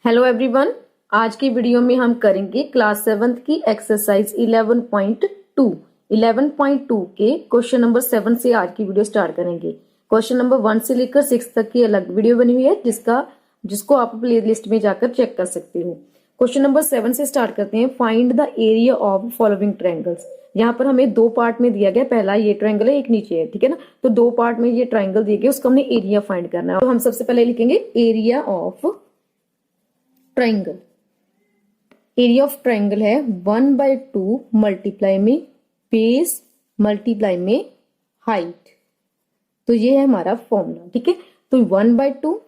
Hello everyone, आज की video में हम करेंगे क्लास 7th की एक्सरसाइज 11.2 के क्वेश्चन नंबर 7 से आज की वीडियो स्टार्ट करेंगे। क्वेश्चन नंबर 1 से लेकर 6 तक की अलग वीडियो बनी हुई है जिसको आप प्ले लिस्ट में जाकर चेक कर सकते हो। क्वेश्चन नंबर 7 से स्टार्ट करते हैं। Find the area of following triangles. यहाँ पर हमें दो पार्ट में दिया गया, पहला ये ट्रायंगल है, एक नीचे है, ठीक है ना। तो दो पार्ट में ये ट्रायंगल दिए गए, उसका हमने एरिया फाइंड करना है। तो हम सबसे पहले लिखेंगे area of triangle. Area of triangle है 1/2 मल्टीप्लाई में बेस मल्टीप्लाई में हाइट। तो ये है हमारा फॉर्मूला, ठीक है। तो 1/2,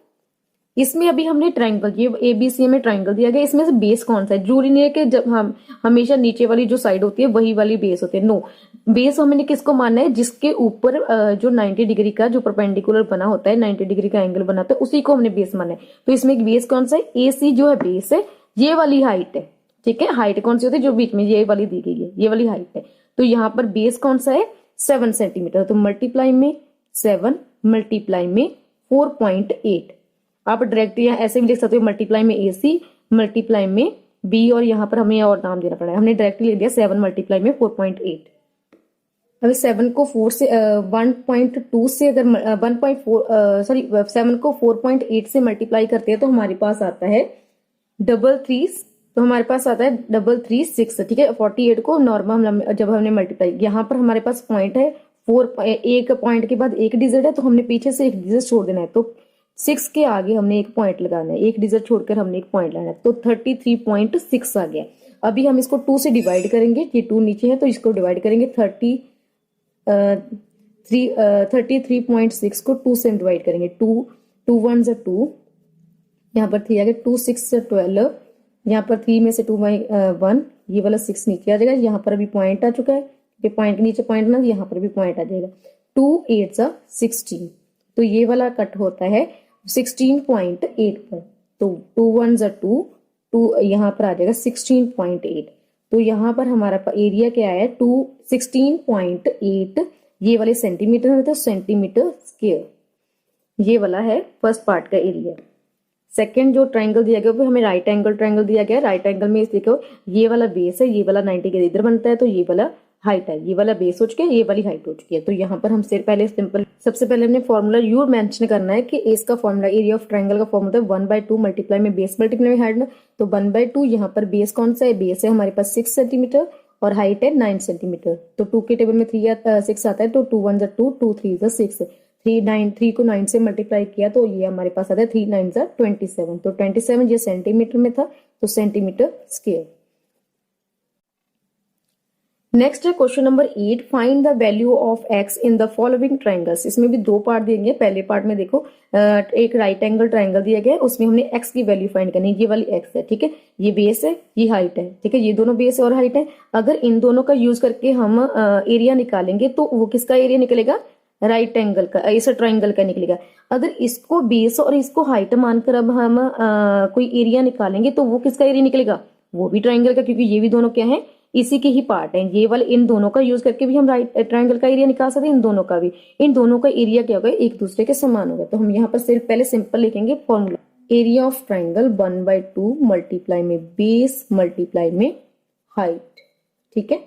इसमें अभी हमने ट्रायंगल, ये एबीसी में ट्रायंगल दिया गया, इसमें से बेस कौन सा है। जरूरी नहीं है कि जब हम हमेशा नीचे वाली जो साइड होती है वही वाली बेस होती है, नो। बेस हमने किसको मानना है, जिसके ऊपर जो 90 डिग्री का जो परपेंडिकुलर बना होता है, 90 डिग्री का एंगल बनाता है, उसी को हमने बेस मानना है। तो इसमें बेस कौन सा है, AC जो है बेस है, ये वाली हाइट है, ठीक है। हाइट कौन सी होती है, जो बीच में ये वाली दी गई है, ये वाली हाइट है। तो यहाँ पर बेस कौन सा है, 7 सेंटीमीटर। तो मल्टीप्लाई में 7 मल्टीप्लाई में 4.8। आप डायरेक्ट यहाँ ऐसे भी लिख सकते हो, मल्टीप्लाई में AC मल्टीप्लाई में B, और यहाँ पर हमें और नाम देना पड़ा है, हमने डायरेक्टली ले लिया 7 मल्टीप्लाई में 4.8। अभी 7 को 4 से 1.2 से अगर 7 को 4.8 से मल्टीप्लाई करते हैं तो हमारे पास आता है 333। तो हमारे पास आता है 336, ठीक है। 48 को नॉर्मल जब हमने मल्टीप्लाई, यहाँ पर हमारे पास पॉइंट है 4, एक पॉइंट के बाद एक डिजिट है, तो हमने पीछे से एक डिजिट छोड़ देना है। तो 6 के आगे हमने एक पॉइंट लगाना है, एक डिजिट छोड़कर हमने एक पॉइंट लाना है। तो 33.6 आ गया। अभी हम इसको 2 से डिवाइड करेंगे, ये 2 नीचे है तो इसको डिवाइड करेंगे। 33.6 को 2 से डिवाइड करेंगे। 2 1 जा 2, यहाँ पर 3 आ गया। 2 6 जा 12, यहाँ पर 3 में से 2 1, ये वाला 6 नीचे आ जाएगा। यहाँ पर अभी पॉइंट आ चुका है, ये पॉइंट के नीचे पॉइंट ना, यहाँ पर भी पॉइंट आ जाएगा। 2 8 जा 16, तो ये वाला कट होता है 16.8 पर। तो 2 1 जा 2, यहाँ पर आ जाएगा 16.8। तो यहाँ पर हमारा एरिया क्या है, 16.8, ये वाले सेंटीमीटर है, तो सेंटीमीटर स्क्वायर, ये वाला है फर्स्ट पार्ट का एरिया। सेकंड जो ट्रायंगल दिया गया वो हमें राइट एंगल ट्रायंगल दिया गया। राइट एंगल में देखो, ये वाला बेस है, ये वाला 90 के इधर बनता है, तो ये वाला हाइट है, ये वाला बेस हो चुका है, ये वाली हाइट हो चुकी है। तो यहाँ पर हम सबसे पहले हमने फॉर्मूला यू मेंशन करना है कि इसका फॉर्मूला, एरिया ऑफ ट्रायंगल का फॉर्मूला 1/2 मल्टीप्लाई में बेस मल्टीप्लाई में हाइट ना। तो 1/2, यहाँ पर बेस कौन सा है, बेस है हमारे पास 6 सेंटीमीटर और हाइट है 9 सेंटीमीटर। तो 2 के टेबल में 6 आता है, तो 2 1 जा 2, 2 3 जा 6, 3 को 9 से मल्टीप्लाई किया तो ये हमारे पास आता है 3 9 जा 27। तो 27 ये सेंटीमीटर में था, तो सेंटीमीटर स्क्वायर। नेक्स्ट है question number 8। Find the value of x in the following triangles. इसमें भी दो पार्ट दिए गए। पहले पार्ट में देखो, एक राइट एंगल ट्रायंगल दिया गया है, उसमें हमने x की वैल्यू फाइंड करनी है। ये वाली x है, ठीक है, ये बेस है, ये हाइट है, ठीक है, ये दोनों बेस और हाइट है। अगर इन दोनों का यूज करके हम एरिया निकालेंगे तो वो किसका एरिया निकलेगा, राइट एंगल का, इस ट्रायंगल का निकलेगा। अगर इसको बेस और इसको हाइट मानकर अब हम कोई एरिया निकालेंगे तो वो किसका एरिया निकलेगा, वो भी ट्रायंगल का, क्योंकि ये भी दोनों क्या है, इसी के ही पार्ट है। ये वाले इन दोनों का यूज करके भी हम राइट ट्रायंगल का एरिया निकाल सकते हैं, इन दोनों का भी। इन दोनों का एरिया क्या होगा, एक दूसरे के समान होगा। तो हम यहाँ पर सिर्फ पहले सिंपल लिखेंगे formula, area of triangle 1/2 multiply में बेस मल्टीप्लाई में हाइट, ठीक है।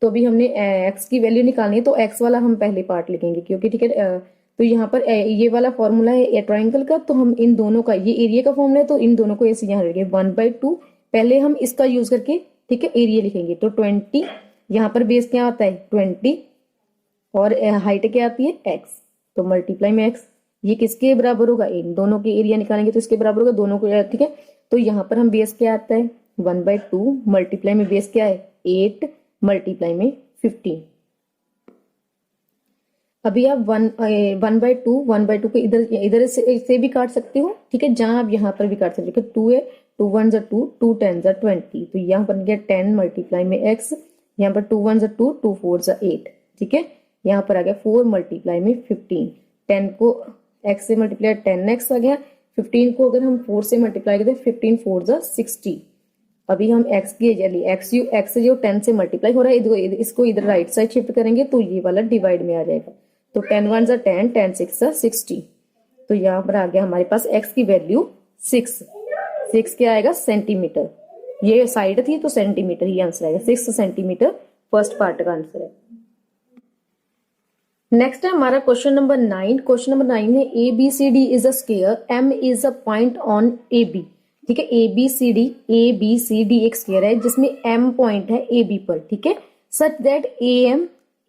तो अभी हमने x की वैल्यू निकालनी है, तो x वाला हम पहले पार्ट लिखेंगे, क्योंकि ठीक है। तो यहाँ पर ये वाला फॉर्मूला है ट्रायंगल का, तो हम इन दोनों का, ये एरिया का फॉर्मूला है, तो इन दोनों को ऐसे यहाँ रखेंगे 1/2। पहले हम इसका यूज करके, ठीक है, एरिया लिखेंगे। तो 20, यहाँ पर बेस क्या आता है 20, और हाइट क्या आती है x, तो मल्टीप्लाई में x, ये किसके बराबर होगा, इन दोनों के एरिया निकालेंगे तो इसके बराबर होगा, दोनों को, ठीक है। तो यहाँ पर हम बेस क्या आता है 1/2 मल्टीप्लाई में बेस क्या है 8 मल्टीप्लाई में 15। अभी आप 1/2 को इधर से भी काट सकते हो, ठीक है, जहां आप यहाँ पर भी काट सकते हो। 2 है, 2 1 जा 2, 2 10 जा 20, तो यहाँ पर गया 10 मल्टीप्लाई में x, यहाँ पर 2 1 जा 2, 2 4 जा 8, ठीक है। यहाँ पर आ गया 4 मल्टीप्लाई में 15। 10 को x से मल्टीप्लाई 10x आ गया। 15 को अगर हम 4 से मल्टीप्लाई करते हैं, 15 4 जा 60। अभी हम x की चलिए x जो 10 से मल्टीप्लाई हो रहा है, इसको इधर राइट साइड शिफ्ट करेंगे तो ये वाला डिवाइड में आ जाएगा। तो 10 1 जा 10, 10 6 जा 60। तो यहाँ पर आ गया हमारे पास x की वैल्यू 6 क्या आएगा सेंटीमीटर। ये साइड थी तो सेंटीमीटर ही आंसर आएगा, 6 सेंटीमीटर फर्स्ट पार्ट का आंसर है। नेक्स्ट है हमारा क्वेश्चन नंबर 9। क्वेश्चन नंबर 9 है ABCD is a square, M is a point on AB। ठीक है, ABCD एक स्क्वायर है जिसमें M पॉइंट है AB पर। ठीक है, सच दैट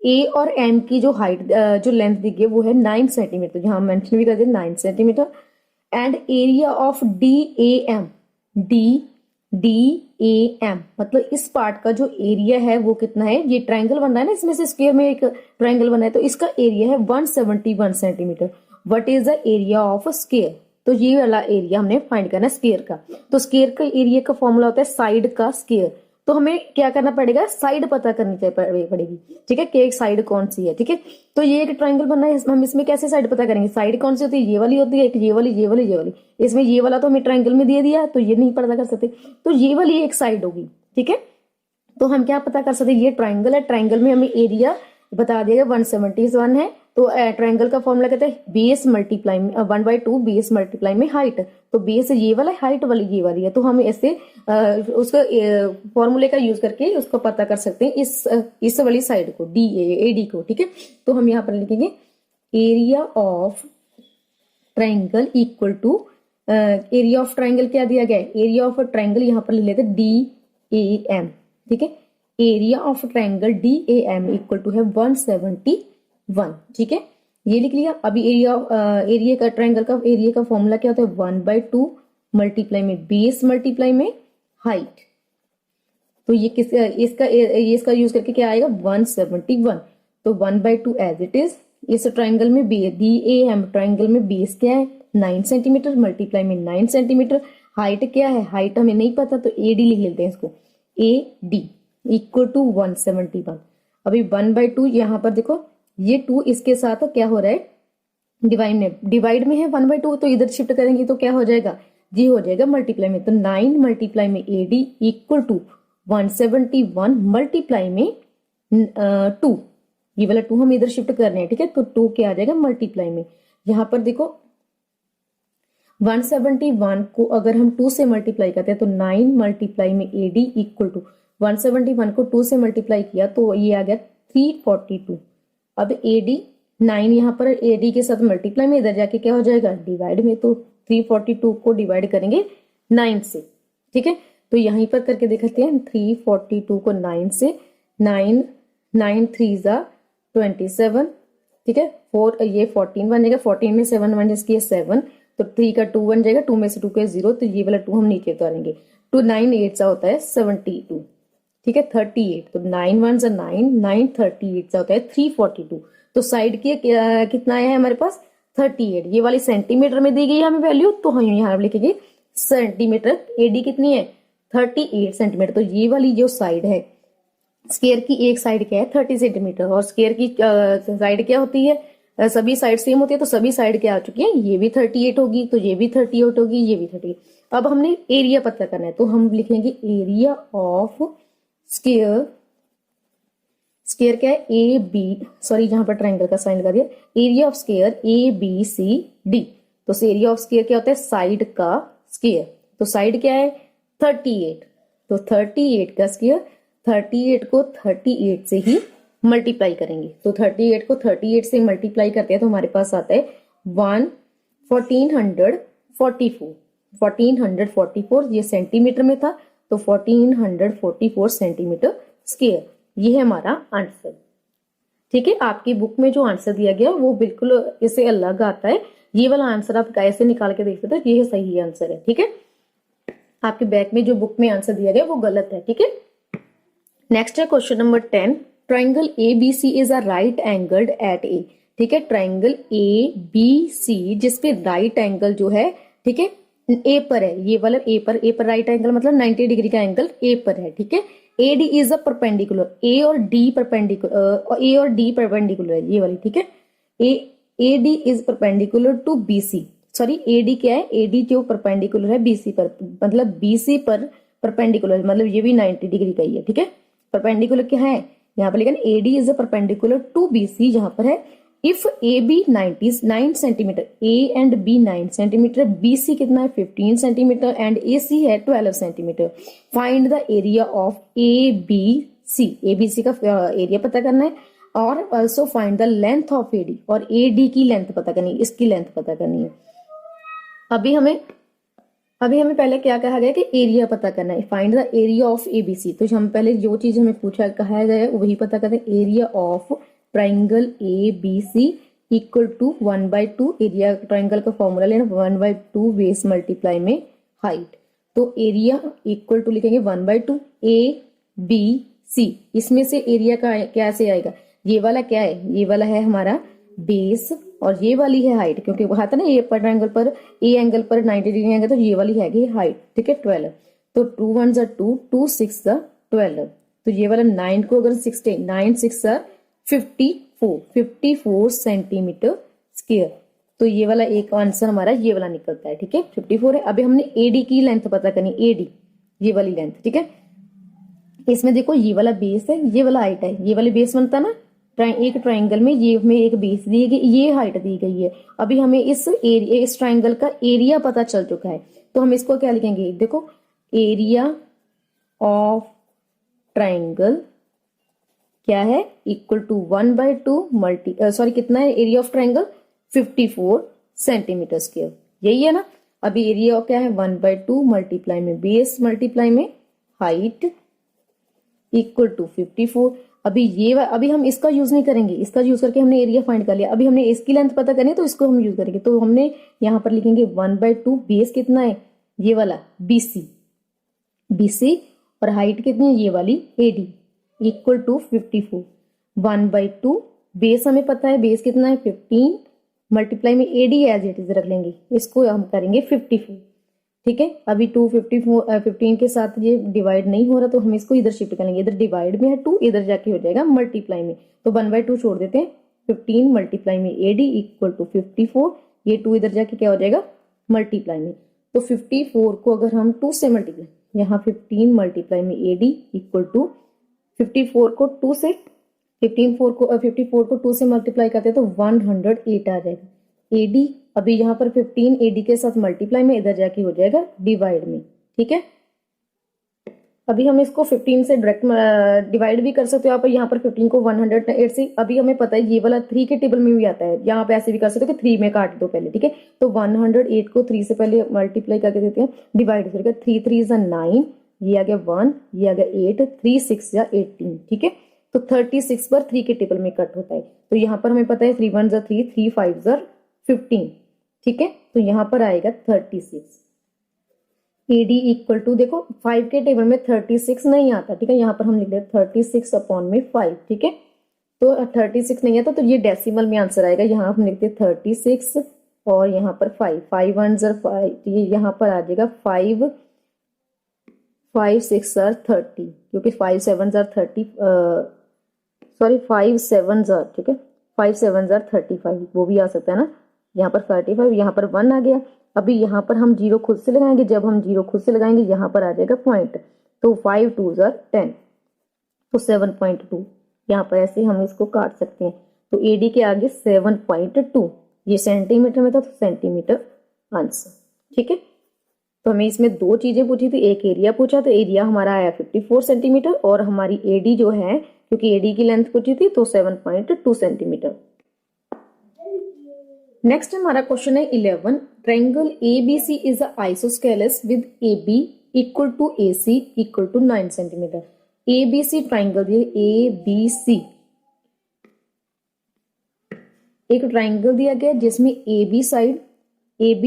A और M की जो हाइट जो लेंथ दी गई वो है 9 सेंटीमीटर, जहां मेंशन भी कर दिया 9 centimetre. And area of DAM मतलब इस पार्ट का जो एरिया है वो कितना है। ये ट्रायंगल बन रहा है ना, इसमें से स्क्वायर में एक ट्रायंगल बना है, तो इसका एरिया है 171 centimetre. What is the area of square. तो ये वाला एरिया हमने फाइंड करना है स्क्वायर का। तो स्क्वायर का एरिया का फॉर्मूला होता है साइड का स्क्वायर। तो हमें क्या करना पड़ेगा, साइड पता करनी पड़ेगी। ठीक है, कि एक साइड कौन सी है। ठीक है, तो ये एक ट्रायंगल बनना है, हम इसमें कैसे साइड पता करेंगे। साइड कौन सी होती है, ये वाली होती है, एक ये वाली, ये वाली, ये वाली। इसमें ये वाला तो हमें ट्रायंगल में दे दिया तो ये नहीं पता कर सकते, तो ये वाली एक साइड होगी। ठीक है, तो हम क्या पता कर सकते, ये ट्रायंगल है, ट्रायंगल में हमें एरिया बता दिएगा 171 है। तो ट्रायंगल का फॉर्मूला कहते हैं बेस मल्टीप्लाई में 1/2 बेस मल्टीप्लाई में हाइट। तो बेस ये वाला, हाइट वाली ये वाली है, तो हम ऐसे उसका फॉर्मूले का यूज करके उसको पता कर सकते हैं इस वाली साइड को, AD को। ठीक है, तो हम यहाँ पर लिखेंगे area of triangle equal to area of triangle क्या दिया गया है, एरिया ऑफ ट्रायंगल यहाँ पर लिख लेते DAM। ठीक है, area of triangle DAM equal to है 171। ठीक है, ये लिख लिया। अभी एरिया का ट्रायंगल का एरिया का फॉर्मूला क्या होता है 1/2 मल्टीप्लाई में बेस मल्टीप्लाई में हाइट। तो ये इसका यूज करके क्या आएगा 171। तो 1/2 एज इट इज। इस ट्रायंगल में DAM ट्रायंगल में बेस क्या है 9 सेंटीमीटर मल्टीप्लाई में 9 सेंटीमीटर। हाइट क्या है, हाइट हमें नहीं पता तो AD लिख लेते हैं इसको, AD इक्वल टू 171। अभी 1/2 यहाँ पर देखो ये 2 इसके साथ क्या हो रहा है डिवाइड में है 1/2, तो इधर शिफ्ट करेंगे तो क्या हो जाएगा, जी हो जाएगा मल्टीप्लाई में। तो 9 मल्टीप्लाई में AD इक्वल टू 171 मल्टीप्लाई में 2। ये वाला 2 हम इधर शिफ्ट कर रहे हैं। ठीक है, तो 2 क्या आ जाएगा मल्टीप्लाई में। यहाँ पर देखो 171 को अगर हम 2 से मल्टीप्लाई करते हैं तो 9 मल्टीप्लाई में AD इक्वल टू 171 को 2 से मल्टीप्लाई किया तो ये आ गया 342। अब AD 9 यहाँ पर AD के साथ मल्टीप्लाई में, इधर जाके क्या हो जाएगा डिवाइड में। तो 342 को डिवाइड करेंगे 9 से। ठीक है, तो यहीं पर करके देखते हैं 342 को 9 से, 9 3 जा 27। ठीक है, 4 ये 14 बन जाएगा, 14 में 7 बन जाएगा 7, तो 3 का 2 बन जाएगा, 2 में से 2 का 0, तो ये वाला 2 हम नीचे उतारेंगे। 2 9 8 सा होता है 72। ठीक है, 38, तो 9 1 जा 9, 9 38 सा होता है 342। तो साइड की कितना आया है हमारे पास 38। ये वाली सेंटीमीटर में दी गई है हमें वैल्यू, तो हम यहाँ लिखेंगे सेंटीमीटर। AD कितनी है 38 सेंटीमीटर। तो ये वाली जो साइड है स्क्वायर की, एक साइड क्या है 30 सेंटीमीटर, और स्क्वायर की साइड क्या होती है सभी साइड सेम होती है, तो सभी साइड क्या आ चुकी है, ये भी 38 होगी, तो ये भी 38 होगी, ये भी 38। अब हमने एरिया पता करना है, तो हम लिखेंगे एरिया ऑफ स्क्वायर। स्क्वायर क्या है जहां पर ट्रायंगल का साइन लगा दिया, एरिया ऑफ स्क्वायर ABCD। तो एरिया ऑफ स्क्वायर क्या होता है साइड का स्क्वायर। तो साइड क्या है 38, तो 38 का स्क्वायर, 38 को 38 से ही मल्टीप्लाई करेंगे। तो 38 को 38 से मल्टीप्लाई करते हैं तो हमारे पास आता है 1444। ये सेंटीमीटर में था, तो 1444 सेंटीमीटर स्क्वायर। ये है हमारा आंसर। ठीक है, आपकी बुक में जो आंसर दिया गया वो बिल्कुल इससे अलग आता है। ये वाला आंसर आप कैसे निकाल के देख सकते हो, ये सही आंसर है। ठीक है, आपके बैक में जो बुक में आंसर दिया गया वो गलत है। ठीक है, नेक्स्ट है question number 10। Triangle ABC is a right angled at A। ठीक है, ट्राइंगल ABC जिसपे राइट एंगल जो है, ठीक है, A पर है, ये वाला A पर राइट एंगल मतलब 90 डिग्री का एंगल A पर है। ठीक है, AD is a perpendicular, A और D परपेंडिकुलर है ये वाली। ठीक है, AD is perpendicular to BC। Sorry, AD क्या है, AD जो परपेंडिकुलर है BC पर, मतलब BC पर परपेंडिकुलर, मतलब ये भी 90 डिग्री का ही है, ठीक है। परपेंडिकुलर क्या है, यहाँ पर लिखा AD is a perpendicular to BC, जहां पर है if A B 9 centimetre, A and B 9 centimetre, B C कितना है 15 सेंटीमीटर एंड ए सी है 12 centimetre, find the area of A B C, A B C का एरिया पता करना है, और also find the length of A D, और ए डी की लेंथ पता करनी है, इसकी लेंथ पता करनी है। अभी हमें पहले क्या कहा गया कि एरिया पता करना है, find the area of ABC. तो हम पहले जो चीज हमें पूछा कहा गया वही पता करते हैं, area of triangle A B C equal to 1/2, area triangle का फॉर्मूला लेना 1/2 बेस मल्टीप्लाई में हाइट, तो एरिया इक्वल टू लिखेंगे 1/2 ए बी सी। इसमें से एरिया का कैसे आएगा, ये वाला क्या है, ये वाला है हमारा बेस और ये वाली है हाइट, क्योंकि वो था ना ए पर ट्रायंगल पर, ए एंगल पर 90 डिग्री एंगल, तो ये वाली है हाइट, ठीक है 12। तो 2 1 2, 2 6 12, तो ये वाला 9 को अगर 16, 9 6 54 सेंटीमीटर स्क्वायर, तो ये वाला एक आंसर हमारा ये वाला निकलता है, ठीक है 54 है। अभी हमने एडी की लेंथ पता करनी, एडी ये वाली लेंथ, ठीक है। इसमें देखो ये वाला बेस है, ये वाला हाइट है, ये वाली बेस बनता है ना, एक ट्राइंगल में ये हमें एक बेस दी गई, ये हाइट दी गई है। अभी हमें इस एरिया, इस ट्राइंगल का एरिया पता चल चुका है, तो हम इसको क्या लिखेंगे, देखो एरिया ऑफ ट्राइंगल क्या है, इक्वल टू 1/2 सॉरी कितना है area of triangle 54 centimetre square, यही है ना। अभी एरिया क्या है 1/2 मल्टीप्लाई में बेस मल्टीप्लाई में हाइट इक्वल टू 54। अभी हम इसका यूज नहीं करेंगे, इसका यूज करके हमने एरिया फाइंड कर लिया, अभी हमने इसकी लेंथ पता करनी है तो इसको हम यूज करेंगे। तो हमने यहाँ पर लिखेंगे 1/2 बेस कितना है ये वाला बीसी और हाइट कितनी है ये वाली एडी इक्वल टू 54। 1/2 बेस हमें पता है, बेस कितना है 15 मल्टीप्लाई में एडी एज इट इज रख लेंगे, इसको हम करेंगे 54, ठीक है। अभी 15 के साथ ये डिवाइड नहीं हो रहा तो हम इसको इधर शिफ्ट करेंगे, इधर डिवाइड में है 2, इधर जाके हो जाएगा मल्टीप्लाई में, तो 1/2 छोड़ देते हैं, 15 मल्टीप्लाई में एडी इक्वल टू 54, ये 2 इधर जाके क्या हो जाएगा मल्टीप्लाई में, तो 54 को अगर हम 2 से मल्टीप्लाई, यहाँ 15 मल्टीप्लाई में एडी इक्वल टू 54 को 2 से 54 को 2 से मल्टीप्लाई करते हैं तो 108 आ जाएगा एडी। अभी यहाँ पर 15 एडी के साथ मल्टीप्लाई में, इधर जाके हो जाएगा डिवाइड में, ठीक है। अभी हम इसको 15 से डायरेक्ट डिवाइड भी कर सकते हो आप, यहाँ पर 15 को 108 से, अभी हमें पता है ये वाला 3 के टेबल में भी आता है, यहाँ पे ऐसे भी कर सकते हो कि 3 में काट दो पहले, ठीक है। तो 108 को 3 से पहले मल्टीप्लाई करके देते हैं, डिवाइड करेगा 3 3 9, ये आ गया 1, ये आ गया 8, 3 6 18, ठीक है। तो 36 पर 3 के टेबल में कट होता है, तो यहाँ पर हमें पता है 3 1 3, 3 5 15, ठीक है। तो यहाँ पर आएगा 36 एडी इक्वल टू, देखो 5 के टेबल में 36 नहीं आता, ठीक है, यहाँ पर हम लिख देते 36 अपॉन में 5, ठीक है। तो 36 नहीं आता तो ये डेसिमल में आंसर आएगा, यहाँ हम लिखते 36 और यहाँ पर 5, 5 1 5, ये यहाँ पर आ जाएगा 5 5 6 30, क्योंकि 5 7 30, सॉरी 5 7, ठीक है 5 7 35, वो भी आ सकता है ना, यहाँ पर 35, यहाँ पर 1 आ गया। अभी यहाँ पर हम जीरो खुद से लगाएंगे, जब हम जीरो खुद से लगाएंगे यहाँ पर आ जाएगा पॉइंट, तो 5 2 10, तो 7.2, यहाँ पर ऐसे हम इसको काट सकते हैं, तो एडी के आगे 7.2, ये सेंटीमीटर में था तो सेंटीमीटर आंसर, ठीक है। तो हमें इसमें 2 चीजें पूछी थी, एक एरिया पूछा, तो एरिया हमारा आया 54 सेंटीमीटर और हमारी एडी जो है, क्योंकि एडी की लेंथ पूछी थी तो 7.2 सेंटीमीटर। नेक्स्ट हमारा क्वेश्चन है 11, triangle ABC is a isosceles with AB equal to AC equal to 9 centimetre. ABC triangle दिया, ABC एक ट्रायंगल दिया गया जिसमें AB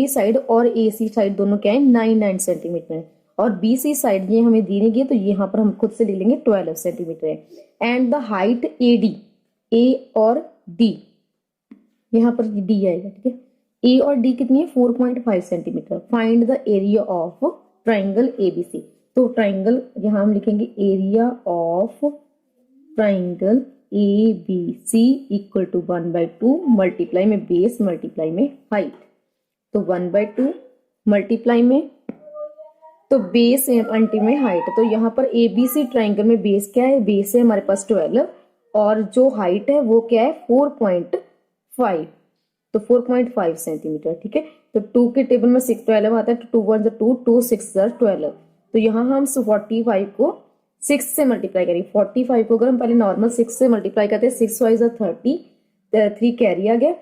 साइड और AC साइड दोनों क्या है 9 सेंटीमीटर है, और BC साइड ये हमें दी नहीं गई, तो यहाँ पर हम खुद से ले लेंगे 12 सेंटीमीटर है, and the height AD, A और D, यहाँ पर D आएगा, ठीक है। A और D कितनी है 4.5 centimetre. Find the area of triangle ABC, तो ट्राइंगल यहाँ हम लिखेंगे area of triangle ABC equal to 1/2 multiply में बेस मल्टीप्लाई में हाइट, तो 1/2 मल्टीप्लाई में तो बेस एंटी में हाइट, तो यहाँ पर एबीसी ट्राइंगल में बेस क्या है, बेस है हमारे पास 12 और जो हाइट है वो क्या है 4.5, तो 4.5 सेंटीमीटर। ठीक है, तो 2 के टेबल में 6 12 आता है, तो 2 1 2 2 6 12, तो यहाँ हम 45 को 6 से मल्टीप्लाई करेंगे। 45 को अगर हम पहले नॉर्मल 6 से मल्टीप्लाई करते हैं, 6 5 30, 3 कैरी आ गया,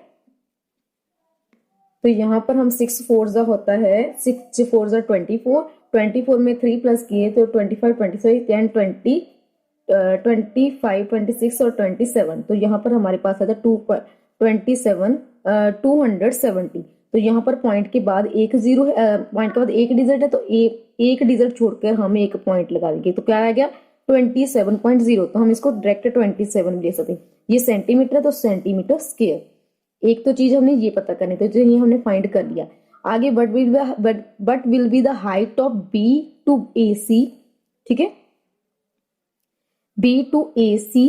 तो यहाँ पर हम 6 4 होता है 6 4 24, 24 में 3 प्लस किए तो 25 26 10 20 25 26 और 27, तो यहाँ पर हमारे पास आता है 270, तो यहाँ पर पॉइंट के बाद एक जीरो है, पॉइंट के बाद एक डिजिट है, तो एक डिजिट छोड़कर हम एक पॉइंट लगा देंगे, तो क्या आ गया 27.0, तो हम इसको डायरेक्ट 27 ले सकते हैं। ये सेंटीमीटर है तो सेंटीमीटर स्क्वायर। एक तो चीज हमने ये पता करनी, तो ये हमने फाइंड कर लिया। आगे but will be the height of B to A C. ठीक है, B to A C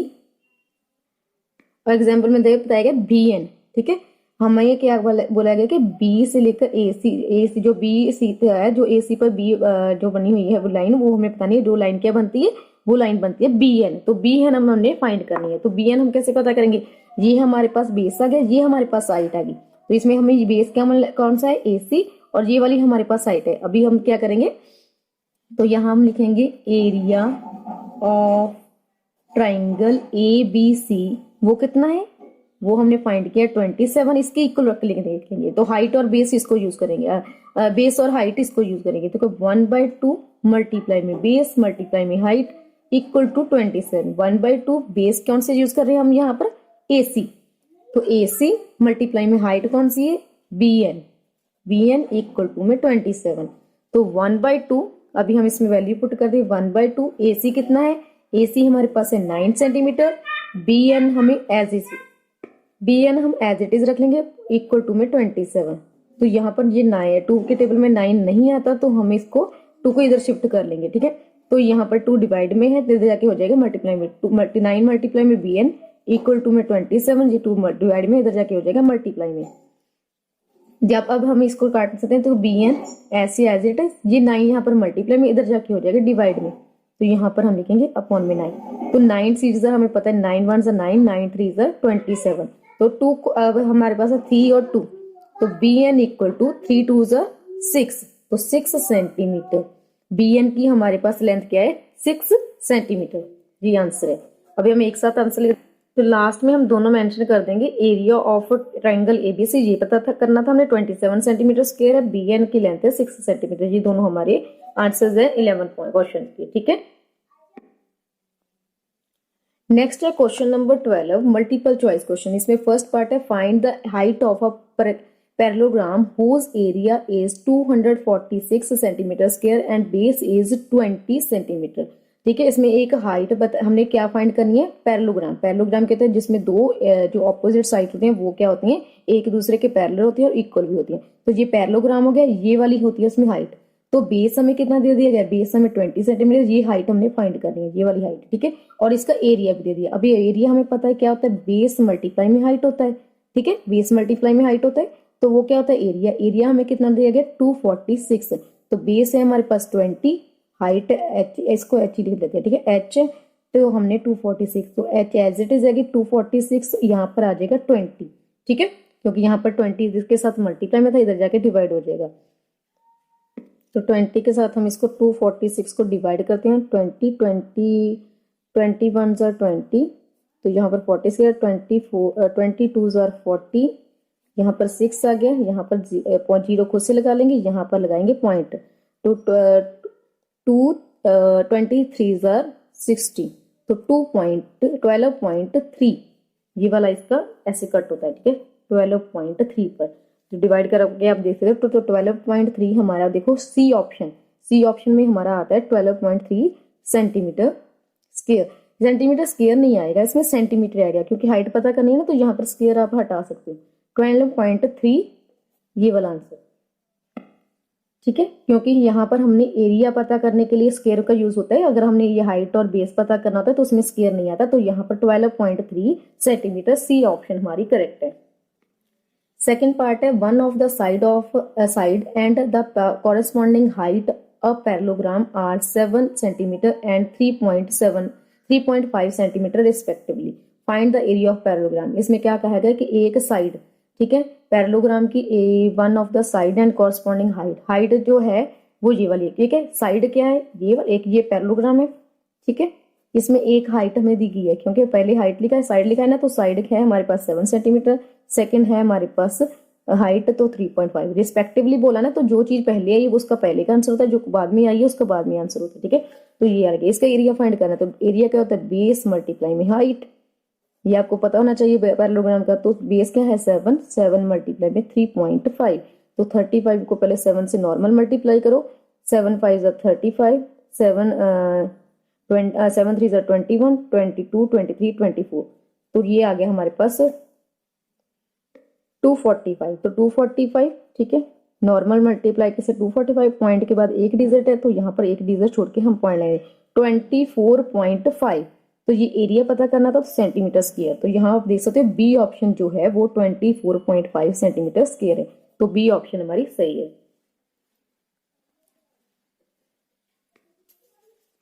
example में देखिए बताया गया बी एन। ठीक है, हमें ये क्या बोला गया कि बी से लेकर ए सी जो बी सी पे है, जो ए सी पर बी जो बनी हुई है वो लाइन, वो हमें पता नहीं है, जो लाइन क्या बनती है वो लाइन बनती है बी एन, तो बी एन हमने फाइंड करनी है। तो बी एन हम कैसे पता करेंगे, ये हमारे पास बेस आ गया, ये हमारे पास हाइट आ गई, तो इसमें हमें बेस क्या कौन सा है ए सी, और ये वाली हमारे पास हाइट है। अभी हम क्या करेंगे, तो यहाँ हम लिखेंगे area of triangle A B C, वो कितना है, वो हमने फाइंड किया 27, इसके इक्वल रख लिखेंगे, तो हाइट और बेस इसको यूज करेंगे, बेस और हाइट इसको यूज करेंगे, तो 1/2 मल्टीप्लाई में बेस मल्टीप्लाई में हाइट इक्वल टू 27। 1/2 बेस कौन से यूज कर रहे हैं हम यहाँ पर ए सी, तो ए सी मल्टीप्लाई में हाइट कौन सी है बी एन इक्वल टू में 27, तो 1/2 अभी हम इसमें वैल्यू पुट कर दें 1/2, ए सी कितना है, ए सी हमारे पास है 9 सेंटीमीटर, बी एन हमें एज इट इज रख लेंगे इक्वल टू में 27, तो यहाँ पर ये 9 2 के टेबल में 9 नहीं आता, तो हम इसको 2 को इधर शिफ्ट कर लेंगे। ठीक है, तो यहाँ पर 2 डिवाइड में है, इधर जाके हो जाएगा मल्टीप्लाई में, 9 मल्टीप्लाई में बी एन इक्वल टू में 27, ये 2 डिवाइड में इधर जाके हो जाएगा मल्टीप्लाई में। जब अब हम इसको काट सकते हैं, तो बी एन ऐसे एज इट इज, ये 9 यहाँ पर मल्टीप्लाई में इधर जाके हो जाएगा डिवाइड में, तो यहाँ पर हम लिखेंगे अपॉन में 9, तो 9 सीरीज हमें पता है 9 1 9 9 3 27, तो 2 अब हमारे पास है 3 और 2, तो बी एन इक्वल टू 3 2 6, तो 6 सेंटीमीटर बी एन की हमारे पास लेंथ क्या है 6 सेंटीमीटर, ये आंसर है। अभी हम एक साथ आंसर लिख, तो लास्ट में हम दोनों मेंशन कर देंगे, एरिया ऑफ ट्राइंगल एबीसी ये पता था करना था हमने 27 सेंटीमीटर स्क्वायर है, बी एन की लेंथ है 6 सेंटीमीटर, ये दोनों हमारे आंसर्स है 11 क्वेश्चन के। ठीक है, नेक्स्ट है question number 12, multiple choice question. इसमें फर्स्ट पार्ट है find the height of a parallelogram whose area is 246 centimetre square and base is 20 centimetre. ठीक है, इसमें एक हाइट हमने क्या फाइंड करनी है, पैरेललोग्राम कहते हैं जिसमें दो जो ऑपोजिट साइड होते हैं वो क्या होती हैं, एक दूसरे के पैरेलल होती है और इक्वल भी होती है, तो ये पैरेललोग्राम हो गया, ये वाली होती है उसमें हाइट, तो बेस हमें कितना दे दिया गया, बेस हमें 20 सेंटीमीटर, ये हाइट हमने फाइंड करनी है, ये वाली हाइट। ठीक है, और इसका एरिया भी दे दिया। अभी एरिया हमें पता है क्या होता है, बेस मल्टीप्लाई में हाइट होता है। ठीक है, बेस मल्टीप्लाई में हाइट होता है, तो वो क्या होता है एरिया हमें कितना दिया गया 246, तो बेस है हमारे पास 20, हाइट एच, इसको एच ही लिख देते हैं। ठीक है, एच तो हमने 246, तो एच एज इट इज आएगी 246, यहाँ पर आ जाएगा 20। ठीक है, क्योंकि यहाँ पर 20 जिसके साथ मल्टीप्लाई में था, इधर जाके डिवाइड हो जाएगा, तो 20 के साथ हम इसको 246 को डिवाइड करते हैं, 21 20, तो यहाँ पर 40 से 22 40, यहाँ पर 6 आ गया, यहाँ पर 0 खुद से लगा लेंगे, यहाँ पर लगाएंगे पॉइंट, तो 23 60, तो 12.3 ये वाला इसका ऐसे कट होता है। ठीक है, 12.3 पर तो डिवाइड करके आप देख सकते हो, तो 12.3 हमारा देखो सी ऑप्शन में हमारा आता है 12.3 सेंटीमीटर स्क्वायर। सेंटीमीटर स्क्वायर नहीं आएगा, इसमें सेंटीमीटर आएगा, क्योंकि हाइट पता करनी है ना, तो यहाँ पर स्क्वायर आप हटा सकते हो, 12.3 ये वाला आंसर। ठीक है, क्योंकि यहाँ पर हमने एरिया पता करने के लिए स्क्वायर का यूज होता है, अगर हमने ये हाइट और बेस पता करना होता है तो उसमें स्क्वायर नहीं आता, तो यहाँ पर 12.3 सेंटीमीटर, सी ऑप्शन हमारी करेक्ट है। सेकेंड पार्ट है one of the side and the corresponding height a parallelogram are 7 centimetre and 3.5 centimetre respectively, find the area of parallelogram. इसमें क्या कहा गया कि एक साइड, ठीक है, पैरेललोग्राम की one of the side and corresponding height, height जो है वो ये वाली, ठीक है, साइड क्या है ये एक, ये पैरेललोग्राम है, ठीक है, इसमें एक हाइट हमें दी गई है क्योंकि पहले हाइट लिखा है, साइड लिखा है ना, तो साइड है हमारे पास 7 सेंटीमीटर, सेकंड है हमारे पास हाइट तो 3.5 रिस्पेक्टिवली बोला ना, तो जो चीज पहले आई वो उसका पहले का आंसर होता है, जो बाद में आई है उसका बाद में आंसर होता है, ठीक है। तो ये आ गया, इसका एरिया फाइंड करना है, तो एरिया क्या होता है बेस मल्टीप्लाई में हाइट, ये आपको पता होना चाहिए पैरेललोग्राम का। तो बेस क्या है 7, 7 मल्टीप्लाई में 3.5, तो 35 को पहले 7 से नॉर्मल मल्टीप्लाई करो, 7 5 35, 7 7 3 21, 22 23 24, तो ये आ गया हमारे पास 245, तो 245, ठीक है, नॉर्मल मल्टीप्लाई के से 245, पॉइंट के बाद एक डिजिट है तो यहाँ पर एक डिजिट छोड़ के हम पॉइंट लाएंगे 24.5, तो ये एरिया पता करना था, तो सेंटीमीटर स्क्वायर, तो यहाँ आप देख सकते हो बी ऑप्शन जो है वो 24.5 सेंटीमीटर स्क्वायर है, तो बी ऑप्शन हमारी सही है।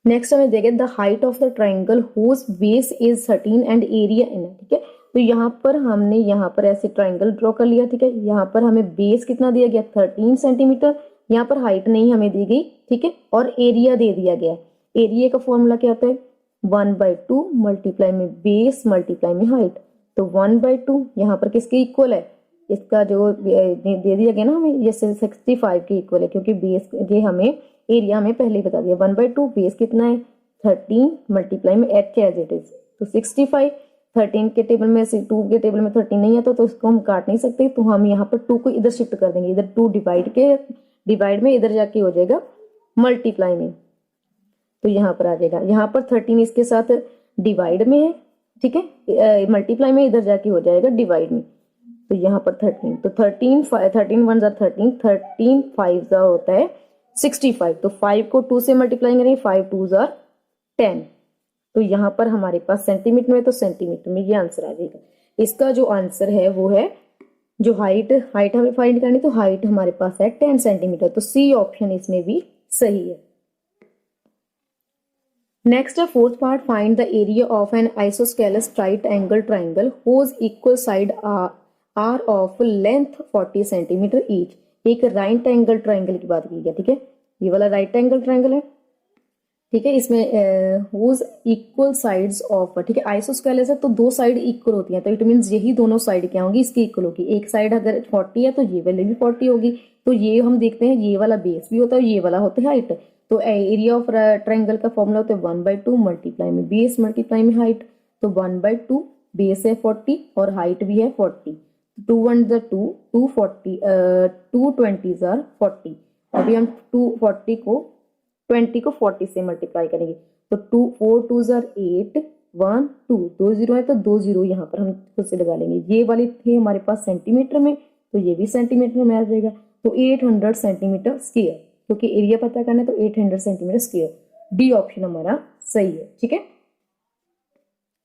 नेक्स्ट हमें देखें the height of the triangle whose base is 13 and area in, ठीक है, तो यहाँ पर हमने यहाँ पर ऐसे ट्राइंगल ड्रॉ कर लिया, ठीक है, यहाँ पर हमें बेस कितना दिया गया 13 सेंटीमीटर, यहाँ पर हाइट नहीं हमें दी गई, ठीक है, और एरिया दे दिया गया। एरिया का फॉर्मूला क्या होता है 1/2 मल्टीप्लाई में बेस मल्टीप्लाई में हाइट, तो 1/2 यहाँ पर किसके इक्वल है, इसका जो दे दिया गया ना हमें ये 65 के इक्वल है, क्योंकि बेस ये हमें एरिया में पहले ही बता दिया, 1/2 बेस कितना है 13 मल्टीप्लाई में एच एज इट इज, तो 65, 13 के टेबल में से 2 के टेबल में 13 नहीं आता, तो इसको हम काट नहीं सकते, तो हम यहाँ पर 2 को इधर शिफ्ट कर देंगे, इधर 2 डिवाइड में इधर जाके हो जाएगा मल्टीप्लाई में, तो यहाँ पर आ जाएगा, यहाँ पर 13 इसके साथ डिवाइड में है, ठीक है, मल्टीप्लाई में इधर जाके हो जाएगा डिवाइड में, तो यहाँ पर 13, तो 13 1 13, 13 5 होता है 65, तो 5 को 2 से मल्टीप्लाई करेंगे 5 2 10, तो यहाँ पर हमारे पास सेंटीमीटर में, तो सेंटीमीटर में ये आंसर आ जाएगा। इसका जो आंसर है वो है जो हाइट हमें फाइंड करनी, तो हाइट हमारे पास है 10 सेंटीमीटर, तो सी ऑप्शन इसमें भी सही है। नेक्स्ट है fourth part, find the area of an isosceles right angle triangle whose equal side are of length 40 centimetre each. एक राइट एंगल ट्राइंगल की बात की गई, ठीक है, ये वाला राइट एंगल ट्राइंगल है, ठीक है, इसमें हुज इक्वल साइड्स ऑफ, ठीक है, आइसोस्केलस है तो दो साइड इक्वल होती हैं, तो इट मींस यही दोनों साइड क्या होंगी इसकी इक्वल होगी, एक साइड अगर 40 है तो ये वाली भी 40 होगी, तो ये हम देखते हैं ये वाला बेस भी होता है, ये वाला होता है हाइट, तो एरिया ऑफ ट्राइंगल का फॉर्मूला होता है 1/2 मल्टीप्लाई में बेस मल्टीप्लाई में हाइट, तो 1/2 बेस है 40 और हाइट भी है 40, 2 1 2 240 2 20 40, अभी हम 240 को 20 को 40 से मल्टीप्लाई करेंगे, तो 2 4 2 8 1 2 2 जीरो है, तो 2 जीरो यहाँ पर हम खुद से लगा लेंगे, ये वाली थी हमारे पास सेंटीमीटर में, तो ये भी सेंटीमीटर में आ जाएगा, तो 800 सेंटीमीटर स्क्वायर, क्योंकि एरिया पता करना है तो 800 सेंटीमीटर स्क्वायर, डी ऑप्शन हमारा सही है, ठीक है।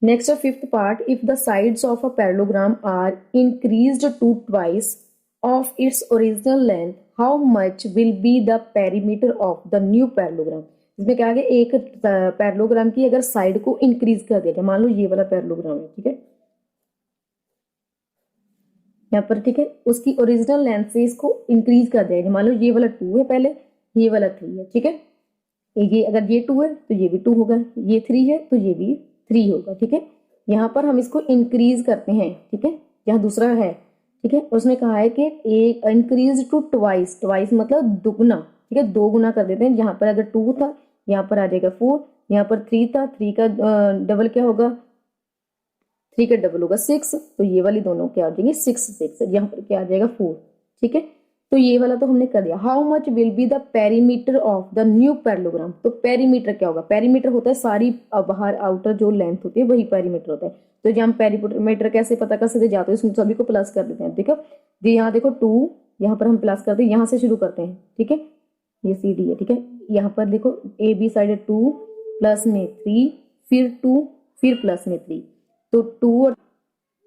Next fifth part, if the sides of a parallelogram are increased to twice of its original length, how much will be the perimeter of the new parallelogram. इसमें क्या है, एक parallelogram की अगर साइड को इंक्रीज कर दिया जाए, मान लो ये वाला पैरेललोग्राम है, ठीक है, यहाँ पर, ठीक है, उसकी ओरिजिनल लेंथ से इसको इंक्रीज कर दिया जाए, मान लो ये वाला 2 है पहले, ये वाला 3 है, ठीक है, ये अगर ये 2 है तो ये भी 2 होगा, ये 3 है तो ये भी 3 होगा, ठीक है, यहाँ पर हम इसको इंक्रीज करते हैं, ठीक है, यहाँ दूसरा है, ठीक है, उसने कहा है कि एक इंक्रीज टू ट्वाइस, ट्वाइस मतलब दुगना, ठीक है, 2 गुना कर देते हैं, यहाँ पर अगर 2 था यहाँ पर आ जाएगा 4, यहाँ पर 3 था, 3 का डबल क्या होगा, 3 का डबल होगा 6, तो ये वाली दोनों क्या आ जाएंगे 6 6, यहाँ पर क्या आ जाएगा 4, ठीक है, तो ये वाला तो हमने कर दिया। How much will be the perimeter of the new parallelogram, तो पेरीमीटर क्या होगा, पेरीमीटर होता है सारी बाहर आउटर जो लेंथ होती है वही पेरीमीटर होता है, तो जब हम पेरीमीटर कैसे पता कर सकते, जाते हैं सभी को प्लस कर देते हैं, देखो ये यहाँ देखो 2, यहाँ पर हम प्लस करते हैं, यहाँ से शुरू करते हैं, ठीक है, ये सी डी है, ठीक है, यहाँ पर देखो ए बी साइड है 2 प्लस में 3 फिर 2 फिर प्लस में 3, तो 2 और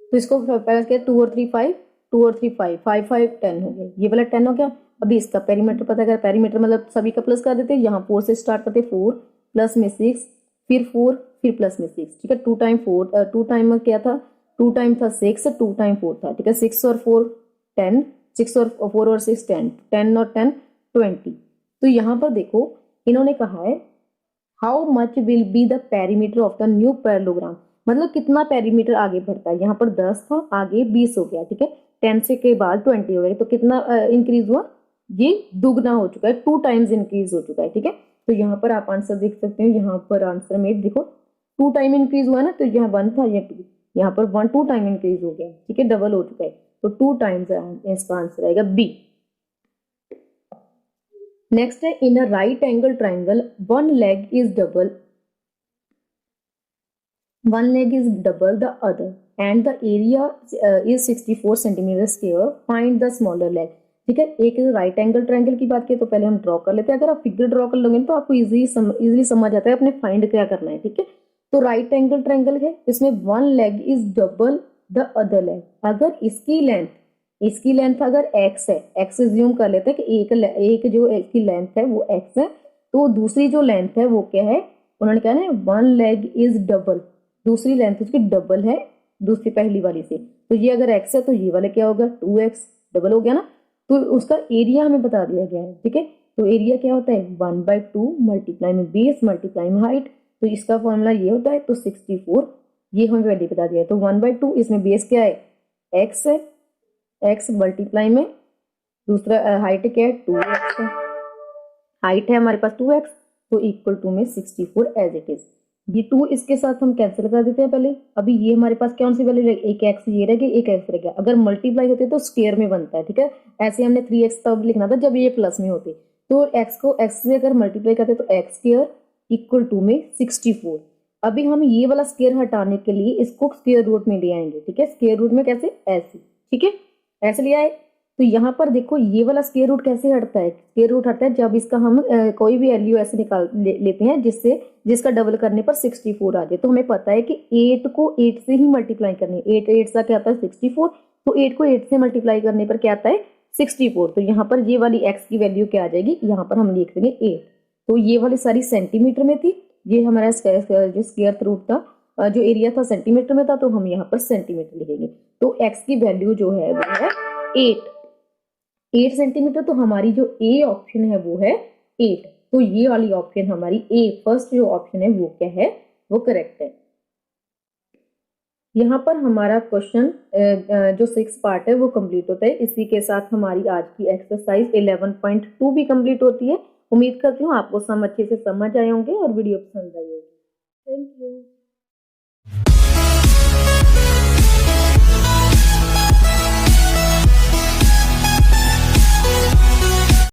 तो इसको प्लस किया 2 और 3 5, 2 और 3 5 5 5 10 हो गया, ये वाला 10 हो गया, अभी इसका पेरीमीटर पता कर, पेरीमीटर मतलब सभी का प्लस कर देते हैं। यहाँ 4 से स्टार्ट करते, 4 प्लस में 6, फिर 4, फिर प्लस में 6, ठीक है। 2 टाइम 4, 2 टाइम क्या था, 2 टाइम था 6, 2 टाइम 4 था, ठीक है। 6 और 4 10, 6 और 4 और 6 10, 10 और 10 20। तो यहाँ पर देखो इन्होंने कहा है how much will be the perimeter of the new parallelogram, मतलब कितना पेरीमीटर आगे बढ़ता है। यहाँ पर 10 था, आगे 20 हो गया, ठीक है। 10 से के बाद 20 हो गया, तो कितना इंक्रीज हुआ, ये दुगना हो चुका है, 2 टाइम्स इंक्रीज हो चुका है, ठीक है। तो यहाँ पर आप आंसर देख सकते हो, यहाँ पर आंसर में देखो 2 टाइम इंक्रीज हुआ ना, तो यहाँ 1 था, ये 2, यहाँ पर 1 2 टाइम इंक्रीज हो गया, ठीक है, डबल हो चुका है। तो 2 टाइम्स इसका आंसर आएगा बी। नेक्स्ट है in a right angle triangle one leg is double the other and the area is 64 centimeter square, find the smaller leg, ठीक है। एक राइट एंगल ट्रायंगल की बात की तो पहले हम ड्रॉ कर लेते हैं। अगर आप फिगर ड्रॉ कर लोगे तो आपको इजीली समझ आता है अपने फाइंड क्या करना है, ठीक है। तो राइट एंगल ट्रायंगल है, इसमें one leg is double the other leg. अगर इसकी लेंथ अगर x है, x ज्यूम कर लेते हैं कि एक जो इसकी लेंथ है वो x है, तो दूसरी जो लेंथ है वो क्या है, उन्होंने कहा ना वन लेग इज डबल, दूसरी लेंथ उसकी डबल है दूसरी पहली वाली से। तो ये अगर x है तो ये वाला क्या होगा 2x, डबल हो गया ना। तो उसका एरिया हमें बता दिया गया है, ठीक है। तो एरिया क्या होता है 1/2 मल्टीप्लाई में बेस मल्टीप्लाई में हाइट, तो इसका फॉर्मूला ये होता है। तो 64 ये हमें वैल्यू बता दिया है। तो 1/2 इसमें बेस क्या है x है, x मल्टीप्लाई में दूसरा हाइट क्या है 2x है, हाइट है हमारे पास 2x, तो इक्वल टू में 64 एज इट इज। ये 2 इसके साथ हम कैंसिल कर देते हैं पहले। अभी ये हमारे पास कौन सी वैल्यू रहेगी, एक x ये रह गया, एक x रह गया। अगर मल्टीप्लाई होते तो स्क्वायर में बनता है, ठीक है। ऐसे हमने 3x तब लिखना था जब ये प्लस में होते। तो x को x से अगर मल्टीप्लाई करते तो x स्क्वायर इक्वल टू में 64। अभी हम ये वाला स्क्वायर हटाने के लिए इसको स्क्वायर रूट में ले आएंगे, ठीक है। स्क्वायर रूट में कैसे, ऐसे, ठीक है, ऐसे ले आए। तो यहाँ पर देखो ये वाला स्क्वायर रूट कैसे हटता है, स्क्वायर रूट हटता है जब इसका हम कोई भी वैल्यू ऐसे लेते हैं जिसका डबल करने पर 64 आ जाए। तो हमें पता है कि 8 को 8 से ही मल्टीप्लाई करनी है, 8 8 सा क्या आता है 64, तो 8 को 8 से मल्टीप्लाई करने पर क्या आता है 64। तो यहाँ पर ये वाली x की वैल्यू क्या आ जाएगी, यहाँ पर हम लिख देंगे 8। तो ये वाली सारी सेंटीमीटर में थी, ये हमारा जो स्क्वायर रूट था, जो एरिया था सेंटीमीटर में था, तो हम यहाँ पर सेंटीमीटर लिखेंगे। तो x की वैल्यू जो है वो है 8 सेंटीमीटर। तो हमारी जो ए ऑप्शन है वो है 8। तो ये वाली ऑप्शन हमारी ए, फर्स्ट जो ऑप्शन है वो क्या है, वो करेक्ट है। यहाँ पर हमारा क्वेश्चन जो 6 पार्ट है वो कंप्लीट होता है। इसी के साथ हमारी आज की एक्सरसाइज 11.2 भी कंप्लीट होती है। उम्मीद करती हूँ आपको सब अच्छे से समझ आए होंगे और वीडियो पसंद आई होगी। Thank you.